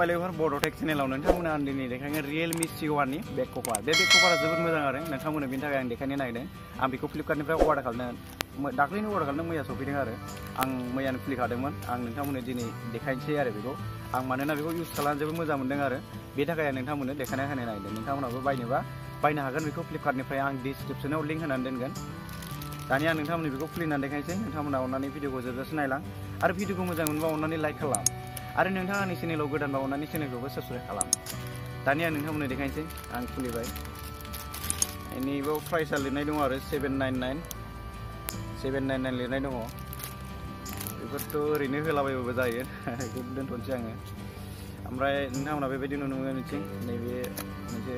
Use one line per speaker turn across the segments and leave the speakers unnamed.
खुलुमबाय लोगोफोर बड' टेक चेनेलाव नोंथांमोना आं दिनै देखायनो Realme C1 नि बेक कभार बे बेक कभारा जोबोद मोजां आरो नोंथांमोननो बेनि थाखाय आं देखायनो नागिरदों आं बेखौ फ्लिपकार्टनिफ्राय अर्डार खालामदों दाख्लैनो अर्डार खालामदों मैया सफैदों आरो आं मैयानो खुलिखादोंमोन आं नोंथांमोननो दिनै देखायनोसै आरो बेखौ आं मानोना बेखौ इउज खालामनो जोबोद मोजां मोनदों आरो बेनि थाखाय आं नोंथांमोननो देखायना होनो नागिरदों नोंथांमोनाबो बायनोबा बायनो हागोन बेखौ फ्लिपकार्टनिफ्राय आं डिसक्रिप्शनाव लिंक होनानै दोनगोन दानिया आं नोंथांमोननो बेखौ खुलिनानै देखायनोसै नोंथांमोना अननानै भिडिअखौ जोबजासे नायलां आरो भिडिअखौ मोजां मोनबा अननानै लाइक खालाम आरो नोंथाङा आंनि चेनेलाव गोदानबा अननानै चेनेलखौबो साबस्क्राइब खालाम दानिया आं नोंथांमोननो देखायनोसै आं खुलिबाय नैबेयाव प्राइसआ लिरनाय दङ आरो 799 लिरनाय दङ बेफोरथ' ओरैनो होलाबायबाबो जायो बेखौ दोनथ'नोसै आङो ओमफ्राय नोंथांमोना बेबायदि नुनो मोनो मिथिं नैबे मोनसे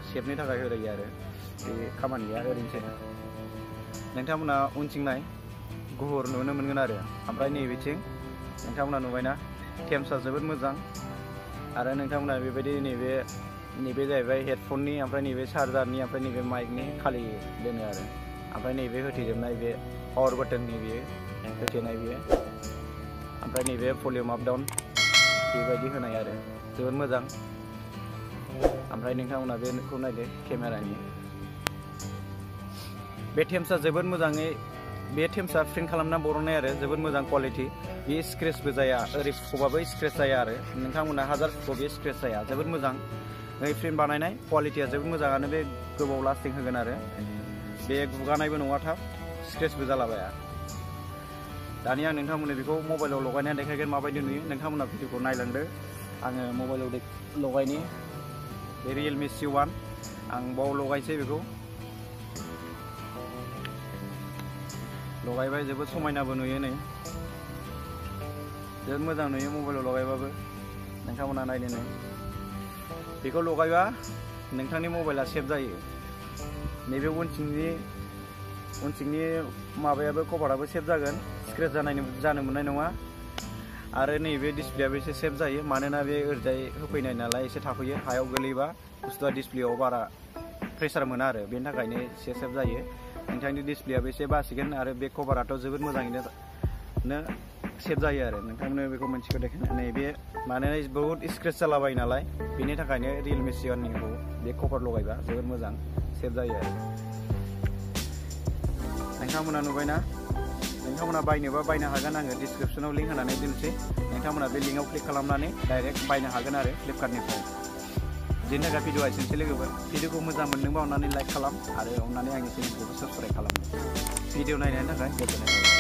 सेबनि थाखाय होलायो आरो बे खामानि गैया ओरैनोसै नोंथांमोना उनथिं नाय गुफुर नुनो मोनगोन आरो ओमफ्राय नैबेथिं नोंथांमोना नुबायना केमसा जोबोद मोजां आरो नोंथांमोना बेबायदि नैबे जाहैबाय हेडफननि ओमफ्राय नैबे चार्जारनि ओमफ्राय नैबे माइकनि खालि दोनो आरो ओमफ्राय नैबे होथेजोबनाय बे पावार बाटननि बेयो होथेनाय बेयो ओमफ्राय नैबे भलिउम आप डाउन बेबायदि होनाय आरो जोबोद मोजां ओमफ्राय नोंथांमोना बेखौ नायदो केमेरानि बे टेम्सआ जोबोद मोजाङै बे टेम्सआ प्रिन्ट खालामना बरननाय आरो जोबोद मोजां क्वालिटि बे स्क्रेचबो जाया ओरै फुख'बाबो स्क्रेच जाया आरो नोंथांमोना हाजार फुखौ बे स्क्रेच जाया जोबोद मोजां नै प्रिन्ट बानायनाय क्वालिटिया जोबोद मोजाङानो बे गोबाव लास्टिं होगोन आरो बे गुगानायबो नङा थाब स्क्रेचबो जालाबाया दानिया आं नोंथांमोननो बेखौ मबाइलाव लगायनानै देखायगोन माबायदि नुयो नोंथांमोना भिडिअखौ नायलांदो आङो मबाइलाव लगायनि बे Realme C1 आं बाव लगायनोसै बेखौ लगायबाय जोबोद समायनाबो नुयो नै जोबोद मोजां नुयो मबाइलाव लगायबाबो नोंथांमोना नायदो नै बेखौ लगायबा नोंथांनि मबाइला सेभ जायो नैबे उनथिंनि माबायाबो कभाराबो सेभ जागोन स्क्रेच जानो मोननाय नङा आरो नैबे डिसप्लेयाबो एसे सेभ जायो मानोना बे ओरैजाय होफैनाय नालाय एसे थाफैयो हायाव गोलैबा बुस्थुआ डिसप्लेयाव बारा प्रेसार मोना आरो बेनि थाखायनो एसे सेभ जायो नोंथांनि डिसप्लेयाबो एसे बासिगोन आरो बे कभाराथ' जोबोद मोजाङैनो सेभ जायो आरो नोंथांमोननो बेखौ मोनसेखौ देखायनो नैबे मानोना बहुद स्क्रेच जालाबायो नालाय बेनि थाखायनो Realme C1निखौ बे कभार लगायबा जोबोद मोजां सेभ जायो आरो नोंथांमोना नुबायना नोंथांमोना बायनोबा बायनो हागोन आङो डिसक्रिप्शनाव लिंक होनानै दोनसै नोंथांमोना बे लिंकआव क्लिक खालामनानै डाइरेक्ट बायनो हागोन आरो फ्लिपकार्टनिफ्राय बेनि थाखाय भिडिअआ एसेनोसै लोगोफोर भिडिअखौ मोजां मोनदोंबा अननानै लाइक खालाम आरो अननानै आंनि चेनेलखौबो साबस्क्राइब खालाम भिडिअ नायनायनि थाखाय गोजोननाय थाबाय